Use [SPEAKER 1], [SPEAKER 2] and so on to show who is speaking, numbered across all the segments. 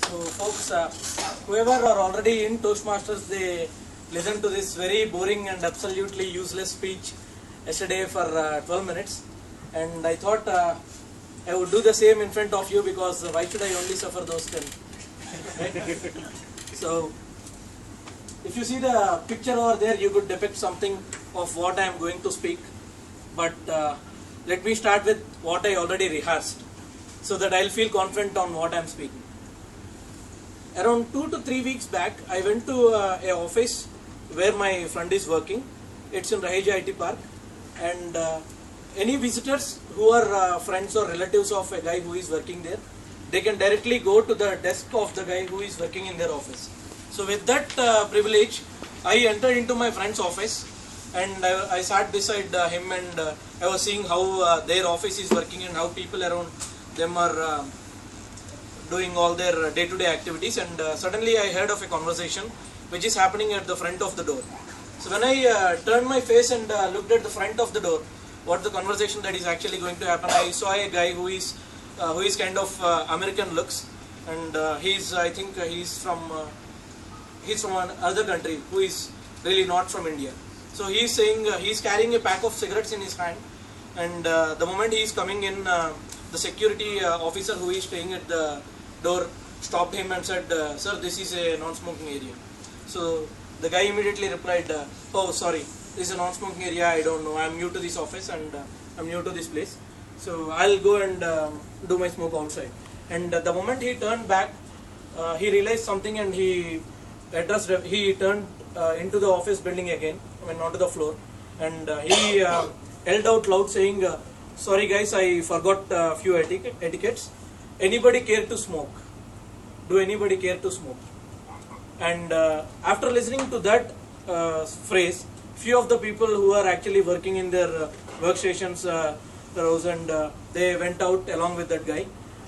[SPEAKER 1] So folks, whoever are already in Toastmasters, they listen to this very boring and absolutely useless speech yesterday for 12 minutes, and I thought I would do the same in front of you, because why should I only suffer those 10? Right? So if you see the picture over there, you could depict something of what I am going to speak, but let me start with what I already rehearsed, so that I'll feel confident on what I'm speaking. Around 2 to 3 weeks back, I went to a office where my friend is working. It's in Raheja IT Park, and any visitors who are friends or relatives of a guy who is working there, they can directly go to the desk of the guy who is working in their office. So with that privilege, I entered into my friend's office, and I sat beside him, and I was seeing how their office is working and how people around them are doing all their day-to-day activities, and suddenly I heard of a conversation which is happening at the front of the door. So when I turned my face and looked at the front of the door, what the conversation that is actually going to happen, I saw a guy who is kind of American looks, and I think he's from another country, who is really not from India. So he's saying he's carrying a pack of cigarettes in his hand, and the moment he is coming in, the security officer who is staying at the door stopped him and said, "Sir, this is a non-smoking area." So the guy immediately replied, "Oh, sorry, this is a non-smoking area. I don't know. I'm new to this office, and I'm new to this place. So I'll go and do my smoke outside." And the moment he turned back, he realized something, and he turned into the office building again, onto the floor, and he yelled out loud saying, "Sorry guys, I forgot a few etiquettes. Anybody care to smoke? Do anybody care to smoke?" And after listening to that phrase, few of the people who are actually working in their workstations rose, and they went out along with that guy.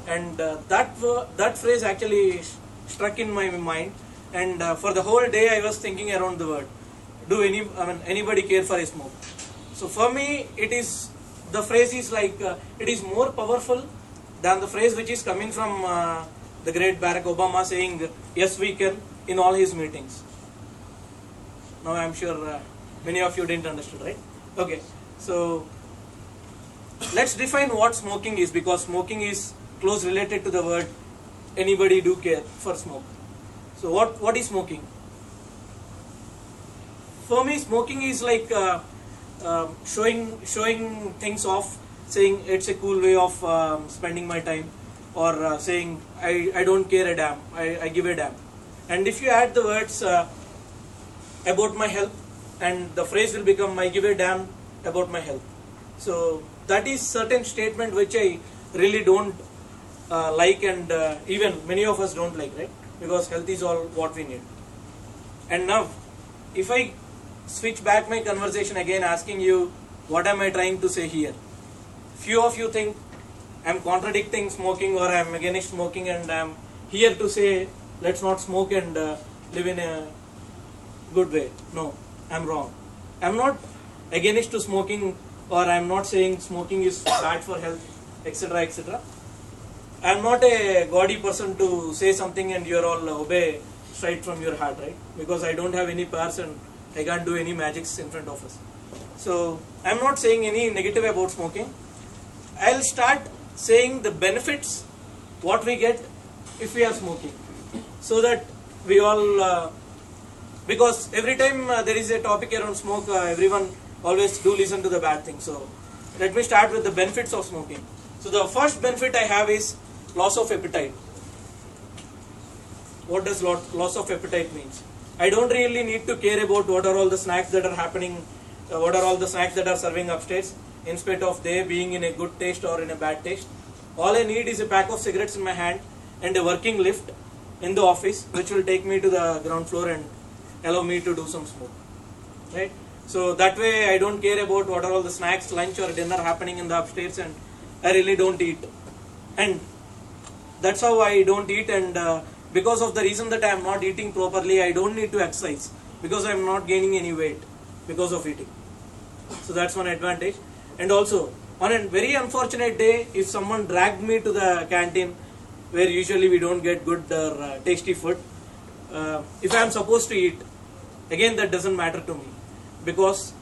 [SPEAKER 1] And that phrase actually struck in my mind, and for the whole day I was thinking around the word, anybody care for a smoke? So for me, the phrase is like, it is more powerful than the phrase which is coming from the great Barack Obama saying, "Yes, we can," in all his meetings. Now I'm sure many of you didn't understand, right? Okay, so let's define what smoking is, because smoking is close related to the word anybody do care for smoke. So what is smoking? For me, smoking is like showing things off, saying it's a cool way of spending my time, or saying I don't care a damn, I give a damn. And if you add the words about my health, and the phrase will become, "I give a damn about my health." So that is certain statement which I really don't like, and even many of us don't like, right? Because health is all what we need. And now, if I switch back my conversation again, asking you, what am I trying to say here? Few of you think I'm contradicting smoking, or I'm against smoking, and I'm here to say let's not smoke and live in a good way. No, I'm wrong. I'm not against to smoking, or I'm not saying smoking is bad for health, etc., etc. I'm not a gaudy person to say something and you're all obey straight from your heart, right? Because I don't have any powers and I can't do any magics in front of us. So I'm not saying any negative about smoking. I'll start saying the benefits, what we get if we are smoking, so that we all, because every time there is a topic around smoke, everyone always do listen to the bad thing. So let me start with the benefits of smoking. So the first benefit I have is loss of appetite. What does loss of appetite means? I don't really need to care about what are all the snacks that are happening, what are all the snacks that are serving upstairs, in spite of they being in a good taste or in a bad taste. All I need is a pack of cigarettes in my hand and a working lift in the office, which will take me to the ground floor and allow me to do some smoke, right? So that way I don't care about what are all the snacks, lunch or dinner happening in the upstairs, and I really don't eat. And that's how I don't eat, and because of the reason that I am not eating properly, I don't need to exercise, because I am not gaining any weight because of eating. So that's one advantage. And also on a very unfortunate day, if someone dragged me to the canteen, where usually we don't get good or tasty food, if I am supposed to eat, again that doesn't matter to me, because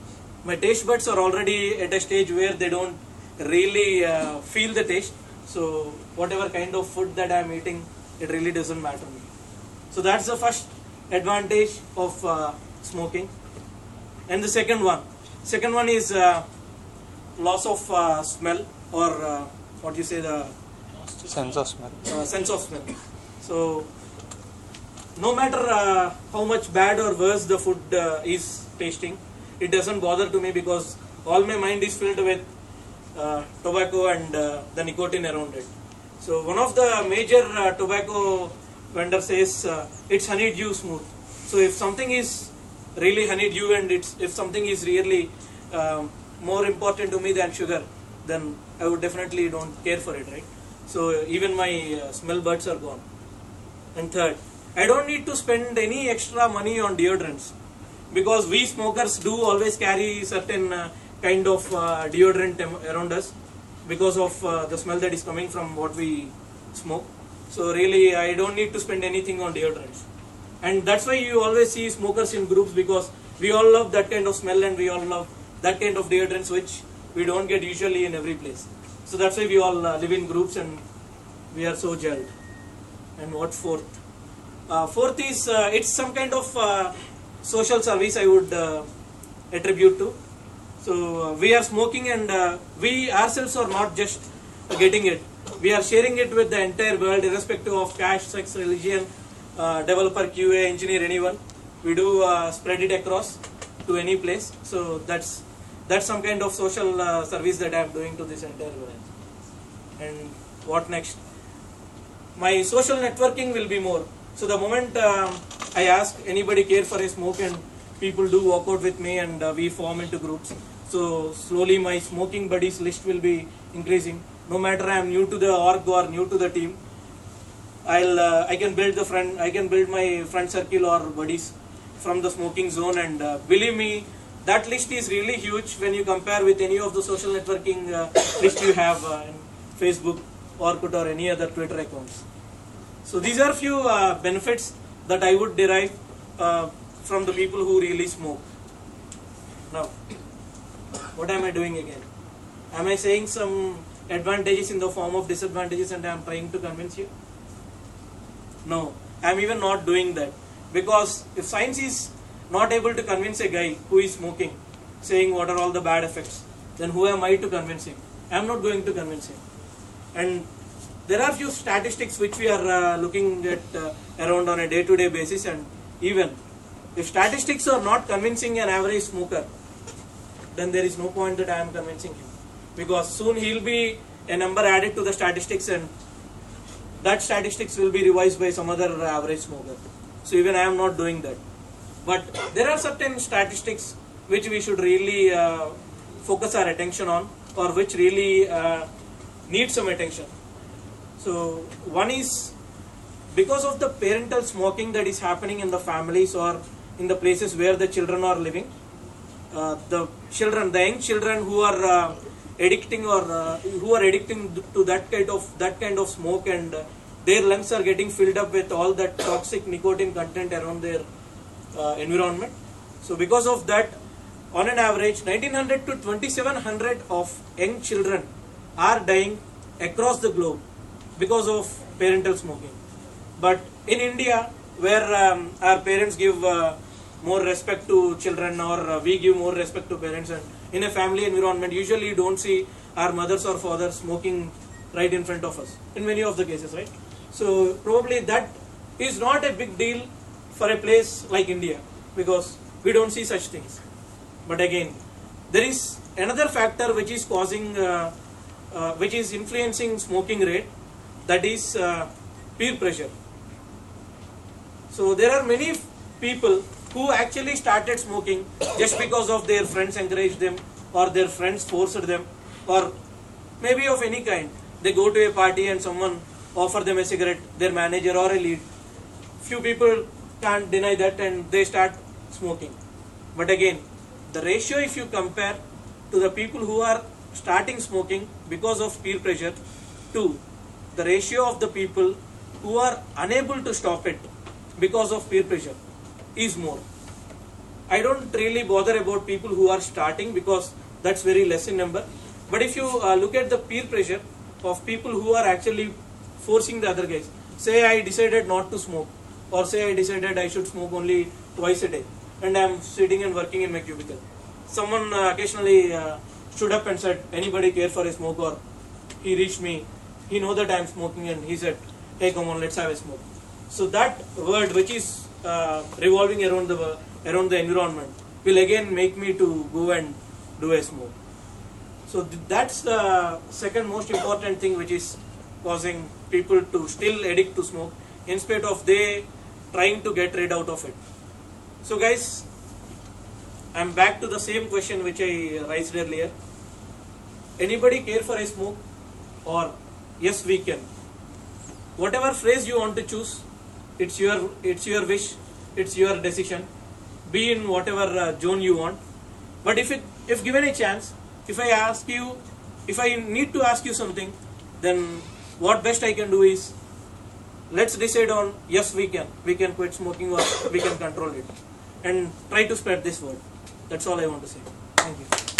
[SPEAKER 1] my taste buds are already at a stage where they don't really feel the taste. So whatever kind of food that I am eating, it really doesn't matter to me. So that's the first advantage of smoking. And the second one is loss of smell, or what you say, the
[SPEAKER 2] sense of smell.
[SPEAKER 1] Sense of smell. So no matter how much bad or worse the food is tasting, it doesn't bother to me, because all my mind is filled with tobacco and the nicotine around it. So one of the major tobacco vendors says it's honeydew smooth. So if something is really honeydew, and if something is really more important to me than sugar, then I would definitely don't care for it, right? So even my smell buds are gone. And third, I don't need to spend any extra money on deodorants, because we smokers do always carry certain kind of deodorant around us, because of the smell that is coming from what we smoke. So really I don't need to spend anything on deodorants. And that's why you always see smokers in groups, because we all love that kind of smell, and we all love that kind of deodorants, which we don't get usually in every place. So that's why we all live in groups, and we are so gelled. And what fourth? Fourth is it's some kind of social service I would attribute to. So we are smoking, and we ourselves are not just getting it. We are sharing it with the entire world, irrespective of caste, sex, religion, developer, QA, engineer, anyone. We do spread it across to any place. So that's some kind of social service that I am doing to this entire world. And what next? My social networking will be more. So the moment I ask anybody care for a smoke, and people do walk out with me, and we form into groups. So slowly my smoking buddies list will be increasing. No matter I am new to the org or new to the team, I can build my friend circle or buddies from the smoking zone, and believe me, that list is really huge when you compare with any of the social networking list you have in Facebook, Orkut, or any other Twitter accounts. So these are few benefits that I would derive from the people who really smoke. Now, what am I doing again? Am I saying some advantages in the form of disadvantages, and I am trying to convince you? No, I am even not doing that, because if science is not able to convince a guy who is smoking, saying what are all the bad effects, then who am I to convince him? I am not going to convince him. And there are few statistics which we are looking at around on a day-to-day basis, and even if statistics are not convincing an average smoker, then there is no point that I am convincing him, because soon he will be a number added to the statistics, and that statistics will be revised by some other average smoker. So even I am not doing that. But there are certain statistics which we should really focus our attention on, or which really need some attention. So one is, because of the parental smoking that is happening in the families or in the places where the children are living, the young children who are addicting to that kind of smoke, and their lungs are getting filled up with all that toxic nicotine content around their environment. So because of that, on an average, 1900 to 2700 of young children are dying across the globe because of parental smoking. But in India, where our parents give more respect to children, or we give more respect to parents, and in a family environment, usually you don't see our mothers or fathers smoking right in front of us in many of the cases, right? So probably that is not a big deal for a place like India, because we don't see such things. But again, there is another factor which is causing, which is influencing smoking rate, that is peer pressure. So there are many people who actually started smoking just because of their friends encouraged them, or their friends forced them, or maybe of any kind. They go to a party and someone offer them a cigarette, their manager or a lead. Few people can't deny that, and they start smoking. But again, the ratio, if you compare to the people who are starting smoking because of peer pressure to the ratio of the people who are unable to stop it because of peer pressure is more. I don't really bother about people who are starting because that's very less in number. But if you look at the peer pressure of people who are actually forcing the other guys, say I decided not to smoke, or say I decided I should smoke only twice a day, and I'm sitting and working in my cubicle. Someone occasionally stood up and said, anybody care for a smoke? Or he reached me, he know that I'm smoking, and he said, hey, come on, let's have a smoke. So that word, which is revolving around the environment, will again make me to go and do a smoke. So that's the second most important thing which is causing people to still addict to smoke in spite of they trying to get rid out of it. So guys, I'm back to the same question which I raised earlier. Anybody care for a smoke? Or yes, we can. Whatever phrase you want to choose, it's your wish, it's your decision. Be in whatever zone you want. But if given a chance, if I need to ask you something, then what best I can do is, let's decide on yes, we can quit smoking, or we can control it, and try to spread this word. That's all I want to say. Thank you.